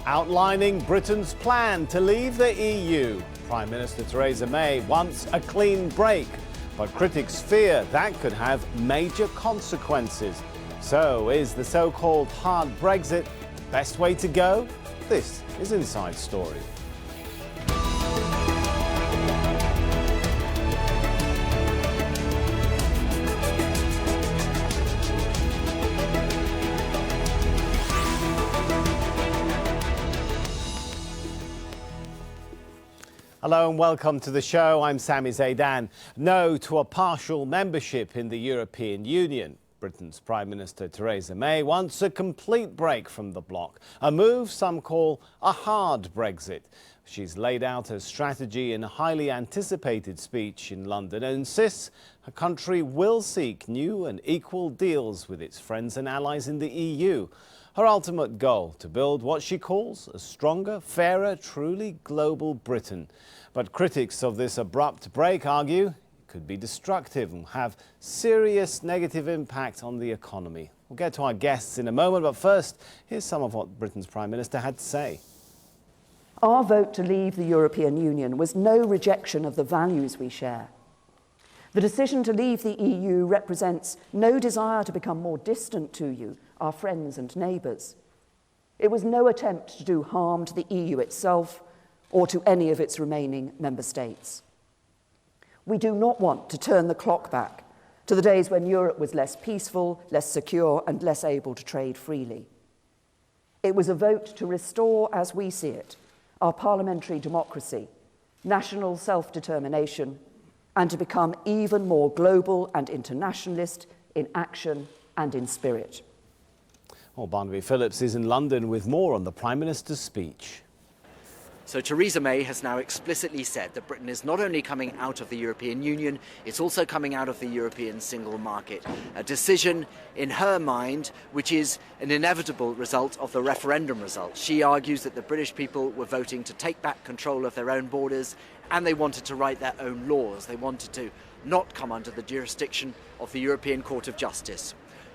outlining Britain's plan to leave the EU. Prime Minister Teresa May wants a clean break, but critics fear that could have major consequences. So, is the so-called hard Brexit the best way to go? This is Inside Story. Hello and welcome to the show. I'm Sami Zeidan. No to a partial membership in the European Union. Britain's Prime Minister Teresa May wants a complete break from the bloc, a move some call a hard Brexit. She's laid out her strategy in a highly anticipated speech in London and insists her country will seek new and equal deals with its friends and allies in the EU. Her ultimate goal, to build what she calls a stronger, fairer, truly global Britain. But critics of this abrupt break argue it could be destructive and have serious negative impact on the economy. We'll get to our guests in a moment, but first, here's some of what Britain's Prime Minister had to say. Our vote to leave the European Union was no rejection of the values we share. The decision to leave the EU represents no desire to become more distant to you, our friends and neighbours. It was no attempt to do harm to the EU itself or to any of its remaining member states. We do not want to turn the clock back to the days when Europe was less peaceful, less secure, and less able to trade freely. It was a vote to restore, as we see it, our parliamentary democracy, national self-determination, and to become even more global and internationalist in action and in spirit. Well, Barnaby Phillips is in London with more on the Prime Minister's speech. So Theresa May has now explicitly said that Britain is not only coming out of the European Union, it's also coming out of the European single market. A decision in her mind which is an inevitable result of the referendum result. She argues that the British people were voting to take back control of their own borders and they wanted to write their own laws. They wanted to not come under the jurisdiction of the European Court of Justice.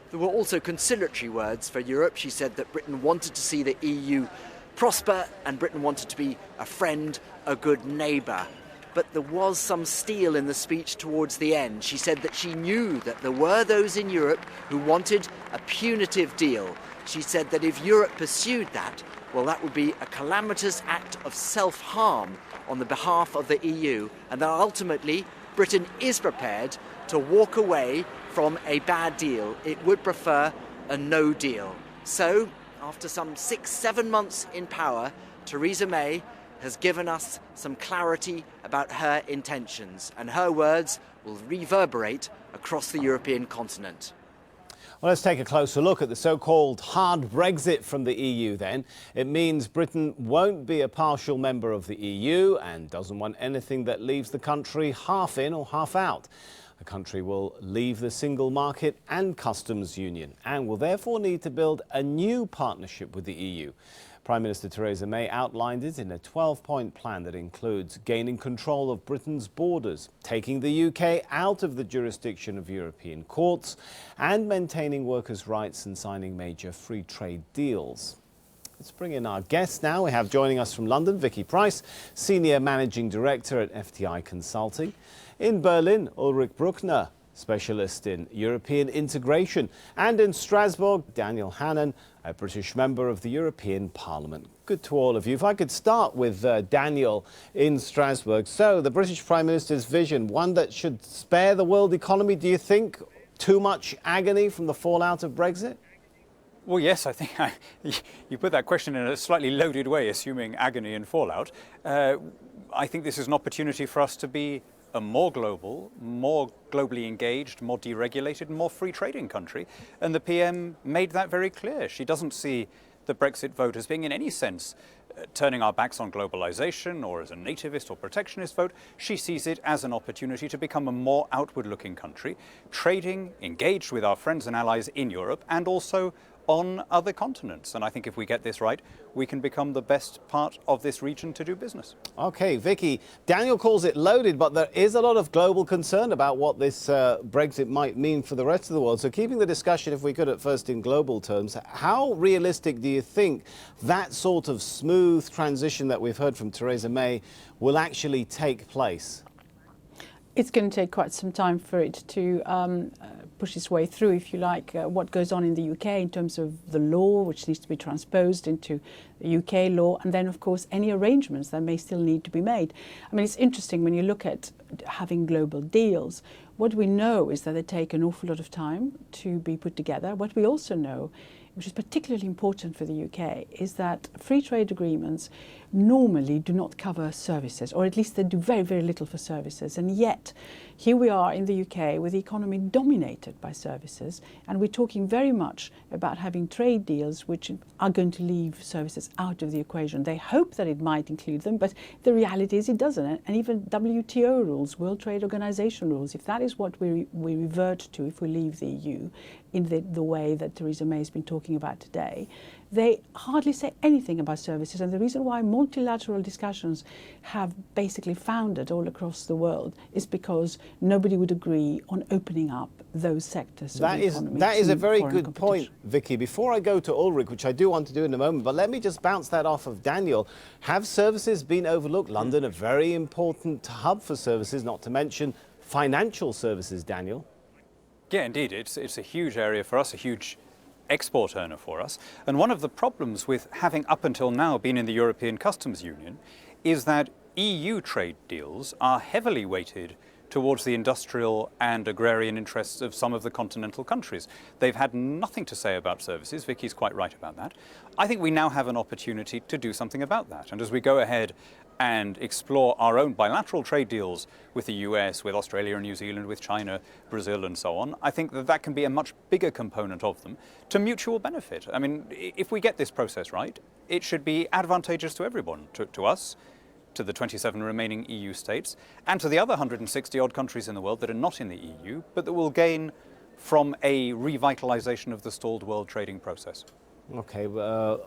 There were also conciliatory words for Europe. She said that Britain wanted to see the EU prosper and Britain wanted to be a friend, a good neighbour. But there was some steel in the speech towards the end. She said that she knew that there were those in Europe who wanted a punitive deal. She said that if Europe pursued that, well, that would be a calamitous act of self-harm on the behalf of the EU, and that ultimately Britain is prepared to walk away from a bad deal. It would prefer a no deal. So, after some 6-7 months in power, Theresa May has given us some clarity about her intentions, and her words will reverberate across the European continent. Well, let's take a closer look at the so-called hard Brexit from the EU then. It means Britain won't be a partial member of the EU and doesn't want anything that leaves the country half in or half out. The country will leave the single market and customs union and will therefore need to build a new partnership with the EU. Prime Minister Theresa May outlined it in a 12-point plan that includes gaining control of Britain's borders, taking the UK out of the jurisdiction of European courts, and maintaining workers' rights and signing major free trade deals. Let's bring in our guests now. We have joining us from London, Vicky Pryce, Senior Managing Director at FTI Consulting. In Berlin, Ulrich Brueckner, Specialist in European Integration. And in Strasbourg, Daniel Hannan, a British member of the European Parliament. Good to all of you. If I could start with Daniel in Strasbourg. So, the British Prime Minister's vision, one that should spare the world economy, do you think? Too much agony from the fallout of Brexit? Well, yes, I think you put that question in a slightly loaded way, assuming agony and fallout. I think this is an opportunity for us to be a more global, more globally engaged, more deregulated, more free trading country. And the PM made that very clear. She doesn't see the Brexit vote as being in any sense turning our backs on globalization or as a nativist or protectionist vote. She sees it as an opportunity to become a more outward-looking country, trading, engaged with our friends and allies in Europe, and also on other continents. And I think if we get this right, we can become the best part of this region to do business. Okay, Vicky, Daniel calls it loaded, but there is a lot of global concern about what this Brexit might mean for the rest of the world. So keeping the discussion, if we could at first in global terms, how realistic do you think that sort of smooth transition that we've heard from Theresa May will actually take place? It's going to take quite some time for it to push its way through, if you like, what goes on in the UK in terms of the law, which needs to be transposed into the UK law, and then, of course, any arrangements that may still need to be made. I mean, it's interesting when you look at having global deals. What we know is that they take an awful lot of time to be put together. What we also know, which is particularly important for the UK, is that free trade agreements normally do not cover services, or at least they do very, very little for services. And yet, here we are in the UK with the economy dominated by services, and we're talking very much about having trade deals which are going to leave services out of the equation. They hope that it might include them, but the reality is it doesn't. And even WTO rules, World Trade Organization rules, if that is what we revert to if we leave the EU in the way that Theresa May has been talking about today, they hardly say anything about services. And the reason why multilateral discussions have basically foundered all across the world is because nobody would agree on opening up those sectors of the economy. That is a very good point, Vicky. Before I go to Ulrich, which I do want to do in a moment, but let me just bounce that off of Daniel. Have services been overlooked? London, a very important hub for services, not to mention financial services, Daniel. Yeah, indeed. It's a huge area for us, a huge export earner for us. And one of the problems with having up until now been in the European Customs Union is that EU trade deals are heavily weighted towards the industrial and agrarian interests of some of the continental countries. They've had nothing to say about services. Vicky's quite right about that. I think we now have an opportunity to do something about that. And as we go ahead and explore our own bilateral trade deals with the US, with Australia and New Zealand, with China, Brazil and so on, I think that that can be a much bigger component of them to mutual benefit. I mean, if we get this process right, it should be advantageous to everyone, to us, to the 27 remaining EU states, and to the other 160 odd countries in the world that are not in the EU, but that will gain from a revitalization of the stalled world trading process. Okay,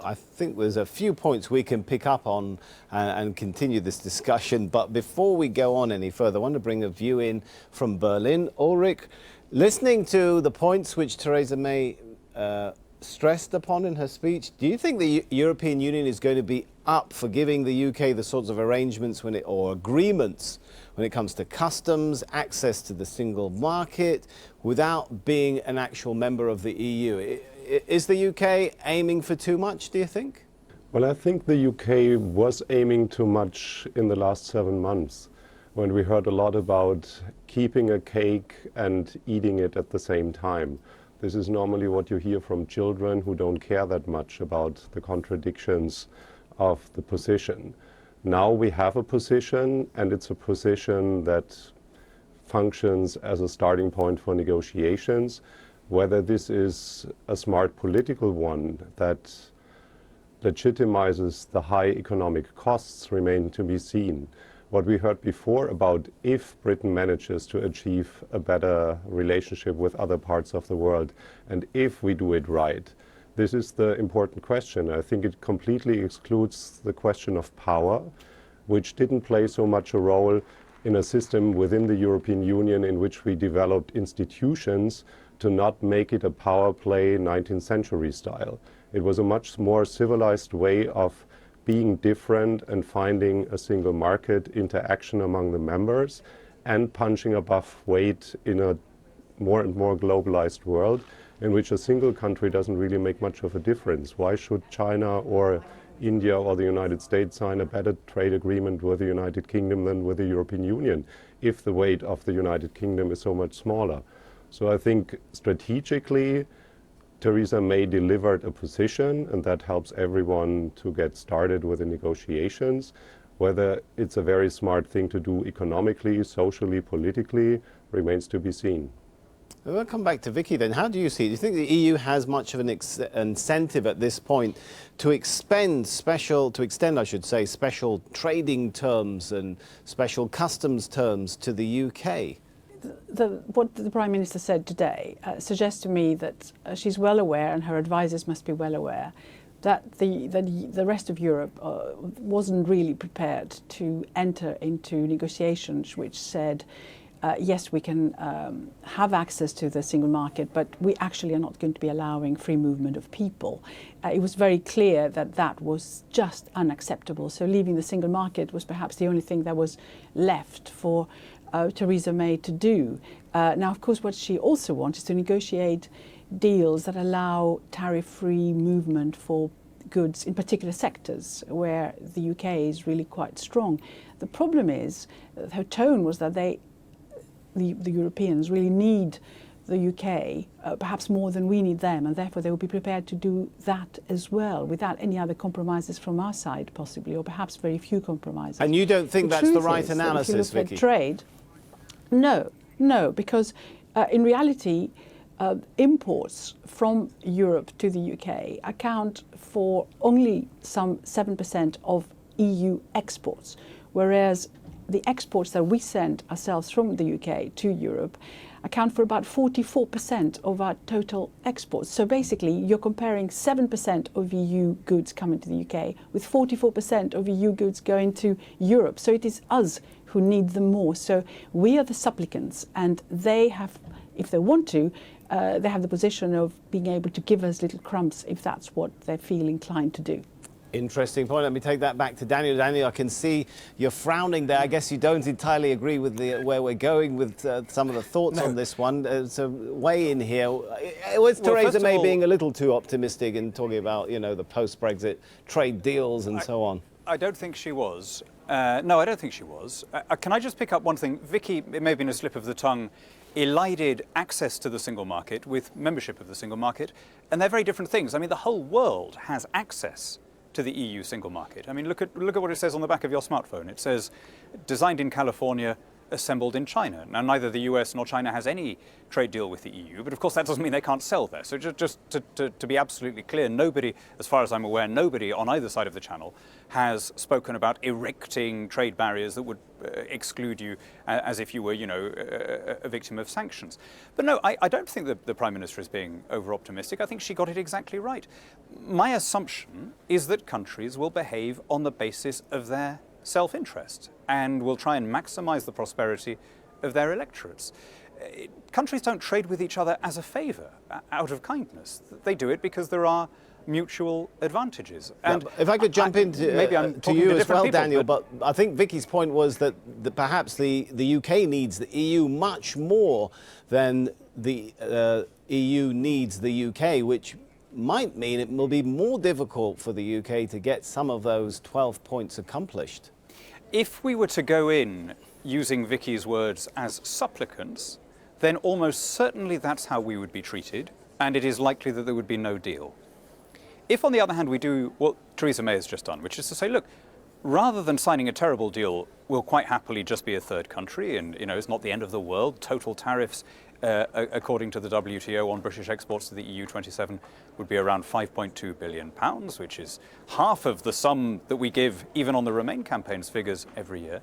I think there's a few points we can pick up on and continue this discussion. But before we go on any further, I want to bring a view in from Berlin. Ulrich, listening to the points which Theresa May stressed upon in her speech, do you think the European Union is going to be up for giving the UK the sorts of arrangements or agreements when it comes to customs, access to the single market, without being an actual member of the EU? Is the UK aiming for too much, do you think? Well, I think the UK was aiming too much in the last 7 months, when we heard a lot about keeping a cake and eating it at the same time. This is normally what you hear from children who don't care that much about the contradictions of the position. Now we have a position, and it's a position that functions as a starting point for negotiations. Whether this is a smart political one that legitimizes the high economic costs remain to be seen. What we heard before about if Britain manages to achieve a better relationship with other parts of the world, and if we do it right, this is the important question. I think it completely excludes the question of power, which didn't play so much a role in a system within the European Union in which we developed institutions to not make it a power play 19th century style. It was a much more civilized way of being different and finding a single market interaction among the members and punching above weight in a more and more globalized world in which a single country doesn't really make much of a difference. Why should China or India or the United States sign a better trade agreement with the United Kingdom than with the European Union if the weight of the United Kingdom is so much smaller? So I think strategically, Theresa May delivered a position, and that helps everyone to get started with the negotiations. Whether it's a very smart thing to do economically, socially, politically, remains to be seen. We'll come back to Vicky then. How do you see it? Do you think the EU has much of an incentive at this point to extend special trading terms and special customs terms to the UK? what the Prime Minister said today suggests to me that she's well aware, and her advisers must be well aware, that the rest of Europe wasn't really prepared to enter into negotiations which said, yes, we can have access to the single market, but we actually are not going to be allowing free movement of people. It was very clear that that was just unacceptable. So leaving the single market was perhaps the only thing that was left for Teresa May to do. Now, of course, what she also wants is to negotiate deals that allow tariff-free movement for goods in particular sectors where the UK is really quite strong. The problem is, her tone was that the Europeans really need the UK, perhaps more than we need them, and therefore they will be prepared to do that as well, without any other compromises from our side, possibly, or perhaps very few compromises. And you don't think that's the right analysis, Vicky? Trade, no, because in reality, imports from Europe to the UK account for only some 7% of EU exports, whereas the exports that we send ourselves from the UK to Europe account for about 44% of our total exports. So basically, you're comparing 7% of EU goods coming to the UK with 44% of EU goods going to Europe. So it is us who need them more. So we are the supplicants, and they have, if they want to, they have the position of being able to give us little crumbs if that's what they feel inclined to do. Interesting point. Let me take that back to Daniel. Daniel, I can see you're frowning there. I guess you don't entirely agree with where we're going with some of the thoughts on this one. So weigh in here. Was Theresa May being a little too optimistic in talking about, you know, the post-Brexit trade deals and so on? I don't think she was. No, I don't think she was. Can I just pick up one thing? Vicky, it may have been a slip of the tongue, elided access to the single market with membership of the single market, and they're very different things. I mean, the whole world has access to the EU single market. I mean, look at what it says on the back of your smartphone. It says, designed in California, assembled in China. Now, neither the US nor China has any trade deal with the EU, but of course that doesn't mean they can't sell there. So just to be absolutely clear, nobody, as far as I'm aware, nobody on either side of the channel has spoken about erecting trade barriers that would exclude you as if you were, you know, a victim of sanctions. But no, I don't think that the Prime Minister is being over-optimistic. I think she got it exactly right. My assumption is that countries will behave on the basis of their self-interest and will try and maximize the prosperity of their electorates. Countries don't trade with each other as a favor, out of kindness. They do it because there are mutual advantages. And if I could jump into maybe I'm to you as well, people, Daniel, but I think Vicky's point was that perhaps the UK needs the EU much more than the EU needs the UK, which might mean it will be more difficult for the UK to get some of those 12 points accomplished. If we were to go in using Vicky's words as supplicants, then almost certainly that's how we would be treated, and it is likely that there would be no deal. If, on the other hand, we do what Theresa May has just done, which is to say, look, rather than signing a terrible deal, we'll quite happily just be a third country, and you know, it's not the end of the world. Total tariffs, according to the WTO, on British exports to the EU27 would be around £5.2 billion, which is half of the sum that we give even on the Remain campaign's figures every year.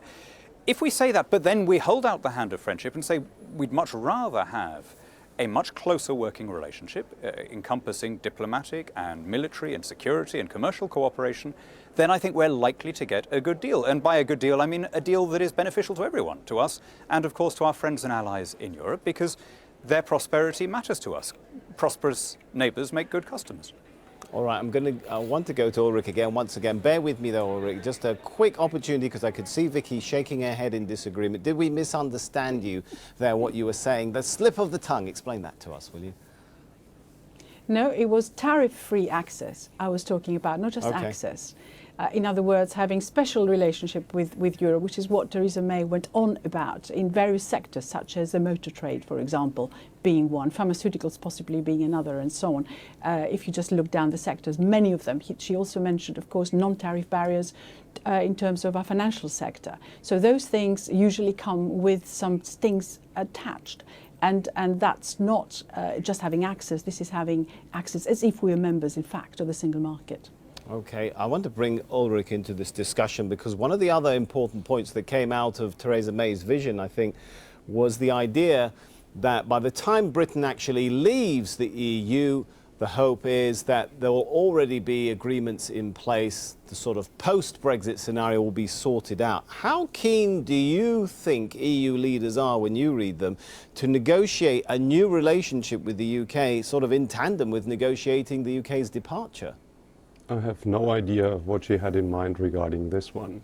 If we say that, but then we hold out the hand of friendship and say we'd much rather have a much closer working relationship encompassing diplomatic and military and security and commercial cooperation, then I think we're likely to get a good deal. And by a good deal, I mean a deal that is beneficial to everyone, to us, and of course to our friends and allies in Europe, because their prosperity matters to us. Prosperous neighbours make good customers. All right, I want to go to Ulrich again, once again. Bear with me though, Ulrich. Just a quick opportunity, because I could see Vicky shaking her head in disagreement. Did we misunderstand you there, what you were saying? The slip of the tongue, explain that to us, will you? No, it was tariff-free access I was talking about, not just access. In other words, having special relationship with Europe, which is what Theresa May went on about in various sectors, such as the motor trade, for example, being one, pharmaceuticals possibly being another, and so on. If you just look down the sectors, many of them. She also mentioned, of course, non-tariff barriers in terms of our financial sector. So those things usually come with some stings attached. And that's not just having access, this is having access as if we were members, in fact, of the single market. Okay, I want to bring Ulrich into this discussion, because one of the other important points that came out of Theresa May's vision, I think, was the idea that by the time Britain actually leaves the EU, the hope is that there will already be agreements in place. The sort of post-Brexit scenario will be sorted out. How keen do you think EU leaders are, when you read them, to negotiate a new relationship with the UK, sort of in tandem with negotiating the UK's departure? I have no idea what she had in mind regarding this one,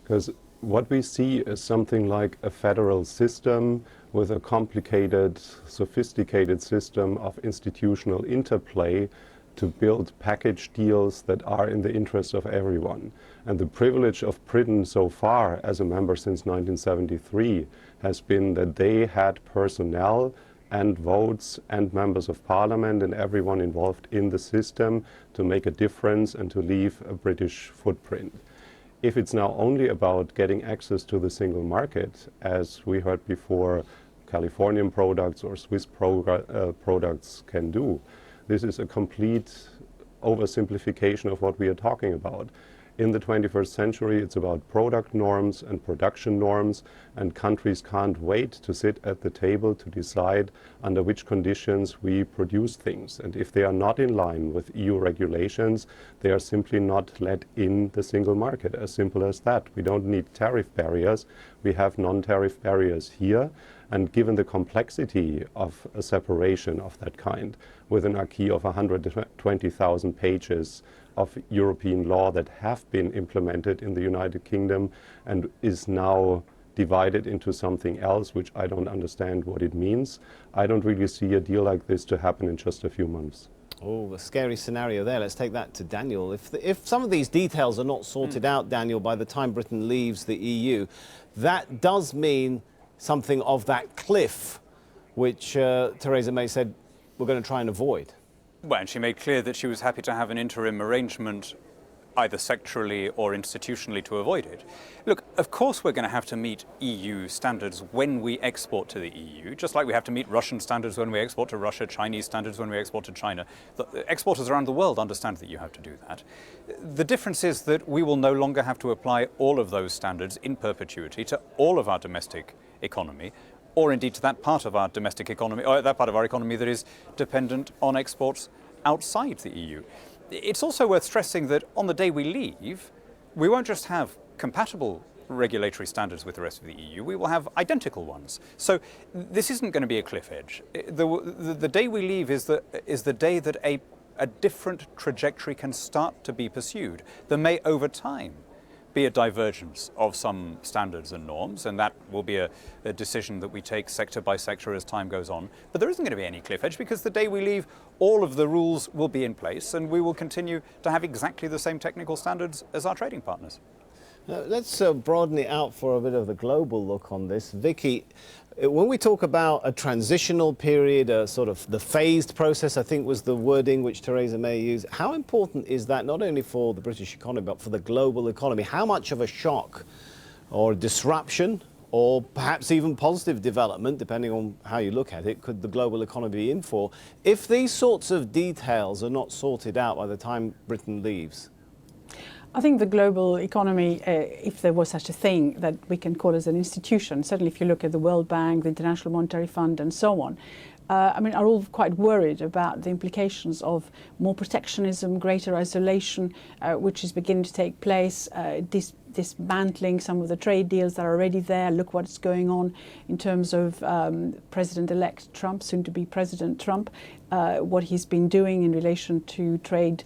because what we see is something like a federal system with a complicated, sophisticated system of institutional interplay to build package deals that are in the interest of everyone. And the privilege of Britain so far as a member since 1973 has been that they had personnel and votes and members of parliament and everyone involved in the system to make a difference and to leave a British footprint. If it's now only about getting access to the single market, as we heard before, Californian products or Swiss products can do, this is a complete oversimplification of what we are talking about. In the 21st century, it's about product norms and production norms, and countries can't wait to sit at the table to decide under which conditions we produce things. And if they are not in line with EU regulations, they are simply not let in the single market, as simple as that. We don't need tariff barriers. We have non-tariff barriers here. And given the complexity of a separation of that kind, with an acquis of 120,000 pages of European law that have been implemented in the United Kingdom and is now divided into something else, which I don't understand what it means, I don't really see a deal like this to happen in just a few months. Oh, a scary scenario there. Let's take that to Daniel. If some of these details are not sorted out, Daniel, by the time Britain leaves the EU, that does mean something of that cliff, which Theresa May said we're going to try and avoid. Well, and she made clear that she was happy to have an interim arrangement, either sectorally or institutionally, to avoid it. Look, of course we're going to have to meet EU standards when we export to the EU, just like we have to meet Russian standards when we export to Russia, Chinese standards when we export to China. The exporters around the world understand that you have to do that. The difference is that we will no longer have to apply all of those standards in perpetuity to all of our domestic economy, or indeed to that part of our domestic economy, or that part of our economy that is dependent on exports outside the EU. It's also worth stressing that on the day we leave, we won't just have compatible regulatory standards with the rest of the EU, we will have identical ones. So this isn't going to be a cliff edge. The day we leave is the day that a different trajectory can start to be pursued. There may, over time, be a divergence of some standards and norms, and that will be a decision that we take sector by sector as time goes on. But there isn't going to be any cliff edge, because the day we leave, all of the rules will be in place, and we will continue to have exactly the same technical standards as our trading partners. Now, let's broaden it out for a bit of the global look on this. Vicky, when we talk about a transitional period, a sort of the phased process, I think was the wording which Theresa May used, how important is that not only for the British economy but for the global economy? How much of a shock or disruption, or perhaps even positive development, depending on how you look at it, could the global economy be in for if these sorts of details are not sorted out by the time Britain leaves? I think the global economy, if there was such a thing that we can call as an institution, certainly if you look at the World Bank, the International Monetary Fund and so on, are all quite worried about the implications of more protectionism, greater isolation, which is beginning to take place, dismantling some of the trade deals that are already there. Look what's going on in terms of President-elect Trump, soon to be President Trump, what he's been doing in relation to trade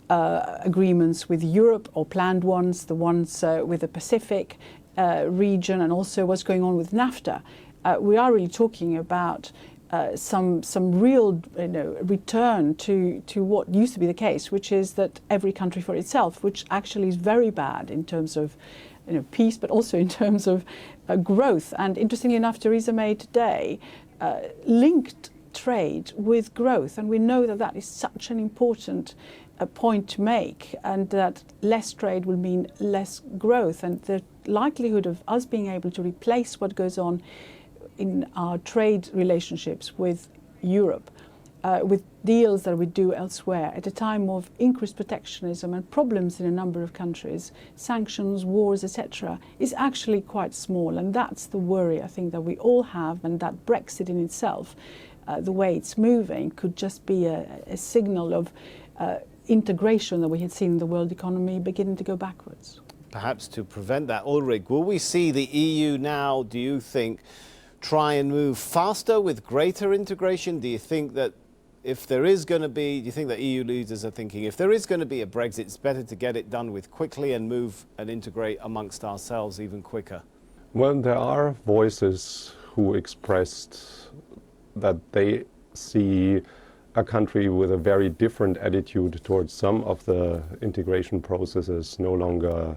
agreements with Europe, or planned ones, the ones with the Pacific region, and also what's going on with NAFTA. We are really talking about some real return to what used to be the case, which is that every country for itself, which actually is very bad in terms of peace, but also in terms of growth. And interestingly enough, Theresa May today linked trade with growth, and we know that that is such an important point to make, and that less trade will mean less growth, and the likelihood of us being able to replace what goes on in our trade relationships with Europe with deals that we do elsewhere at a time of increased protectionism and problems in a number of countries, sanctions, wars, etc., is actually quite small. And that's the worry I think that we all have, and that Brexit in itself, the way it's moving, could just be a signal of integration that we had seen in the world economy beginning to go backwards. Perhaps to prevent that, Ulrich, will we see the EU now, do you think, try and move faster with greater integration? Do you think that if there is going to be, do you think that EU leaders are thinking if there is going to be a Brexit, it's better to get it done with quickly and move and integrate amongst ourselves even quicker? Well, there are voices who expressed that they see a country with a very different attitude towards some of the integration processes no longer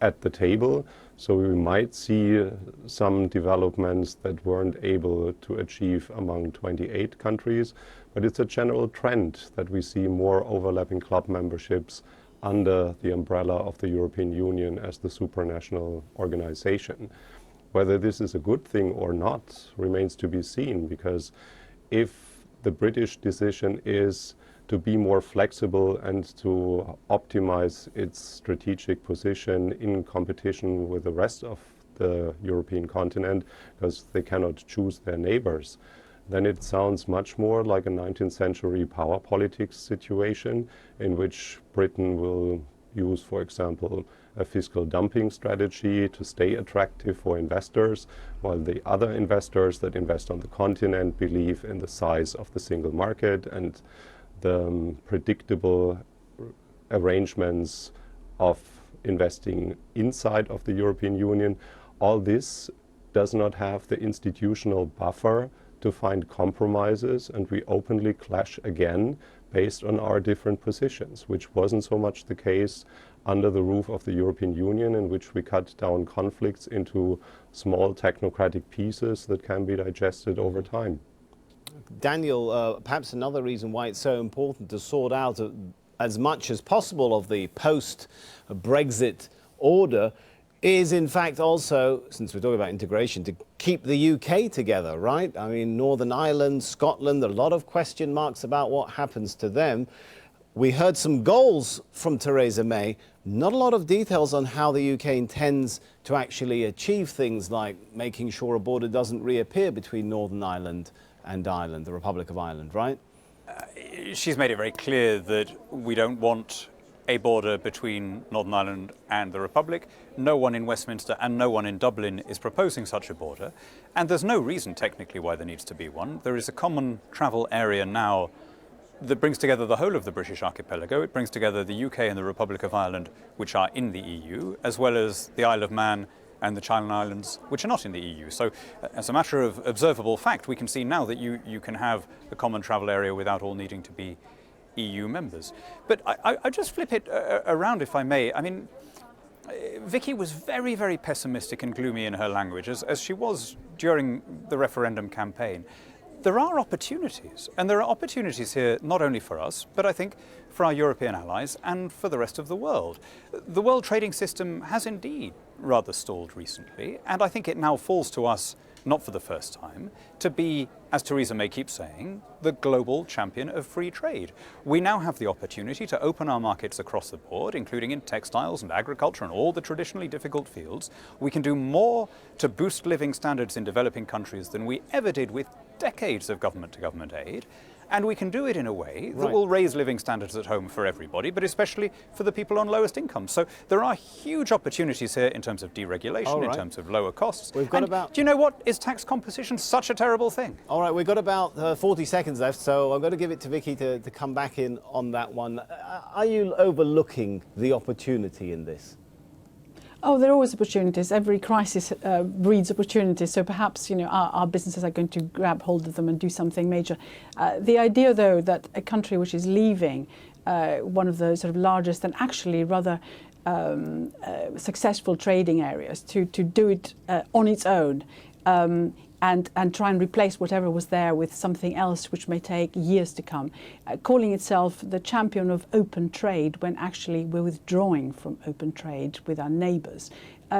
at the table. So we might see some developments that weren't able to achieve among 28 countries, but it's a general trend that we see more overlapping club memberships under the umbrella of the European Union as the supranational organization. Whether this is a good thing or not remains to be seen, because if the British decision is to be more flexible and to optimize its strategic position in competition with the rest of the European continent, because they cannot choose their neighbors, then it sounds much more like a 19th century power politics situation in which Britain will use, for example, a fiscal dumping strategy to stay attractive for investors, while the other investors that invest on the continent believe in the size of the single market and the predictable arrangements of investing inside of the European Union. All this does not have the institutional buffer to find compromises, and we openly clash again based on our different positions, which wasn't so much the case under the roof of the European Union, in which we cut down conflicts into small technocratic pieces that can be digested over time. Daniel, perhaps another reason why it's so important to sort out as much as possible of the post-Brexit order is, in fact, also, since we're talking about integration, to keep the UK together, right? I mean, Northern Ireland, Scotland, a lot of question marks about what happens to them. We heard some goals from Teresa May, not a lot of details on how the UK intends to actually achieve things like making sure a border doesn't reappear between Northern Ireland and Ireland, the Republic of Ireland, right? She's made it very clear that we don't want a border between Northern Ireland and the Republic. No one in Westminster and no one in Dublin is proposing such a border. And there's no reason technically why there needs to be one. There is a common travel area now that brings together the whole of the British archipelago. It brings together the UK and the Republic of Ireland, which are in the EU, as well as the Isle of Man and the Channel Islands, which are not in the EU. So as a matter of observable fact, we can see now that you can have a common travel area without all needing to be EU members. But I just flip it around, if I may. I mean, Vicky was very, very pessimistic and gloomy in her language, as she was during the referendum campaign. There are opportunities, and there are opportunities here not only for us, but I think for our European allies and for the rest of the world. The world trading system has indeed rather stalled recently, and I think it now falls to us, not for the first time, to be, as Teresa May keeps saying, the global champion of free trade. We now have the opportunity to open our markets across the board, including in textiles and agriculture and all the traditionally difficult fields. We can do more to boost living standards in developing countries than we ever did with decades of government-to-government aid. And we can do it in a way that will raise living standards at home for everybody, but especially for the people on lowest incomes. So there are huge opportunities here in terms of deregulation, in terms of lower costs. We've got about... Do you know what? Is tax composition such a terrible thing? All right, we've got about 40 seconds left, so I'm going to give it to Vicky to come back in on that one. Are you overlooking the opportunity in this? Oh, there are always opportunities. Every crisis breeds opportunities. So perhaps, you know, our businesses are going to grab hold of them and do something major. The idea, though, that a country which is leaving one of the sort of largest and actually rather successful trading areas to do it on its own and try and replace whatever was there with something else which may take years to come, calling itself the champion of open trade when actually we're withdrawing from open trade with our neighbours,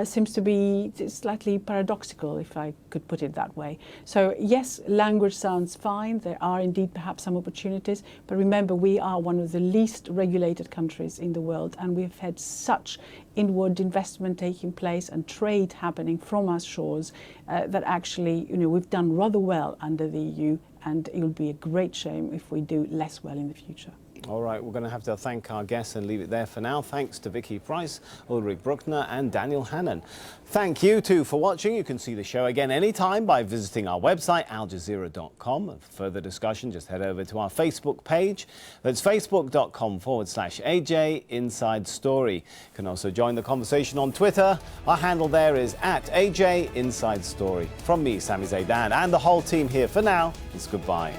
seems to be slightly paradoxical, if I could put it that way. So yes, language sounds fine. There are indeed perhaps some opportunities, but remember, we are one of the least regulated countries in the world, and we've had such inward investment taking place and trade happening from our shores that actually, we've done rather well under the EU, and it would be a great shame if we do less well in the future. All right, we're going to have to thank our guests and leave it there for now. Thanks to Vicky Pryce, Ulrich Brueckner and Daniel Hannan. Thank you too for watching. You can see the show again anytime by visiting our website, aljazeera.com. And for further discussion, just head over to our Facebook page. That's facebook.com/AJ Inside Story. You can also join the conversation on Twitter. Our handle there is @AJ Inside Story. From me, Sami Zeidan, and the whole team here for now, it's goodbye.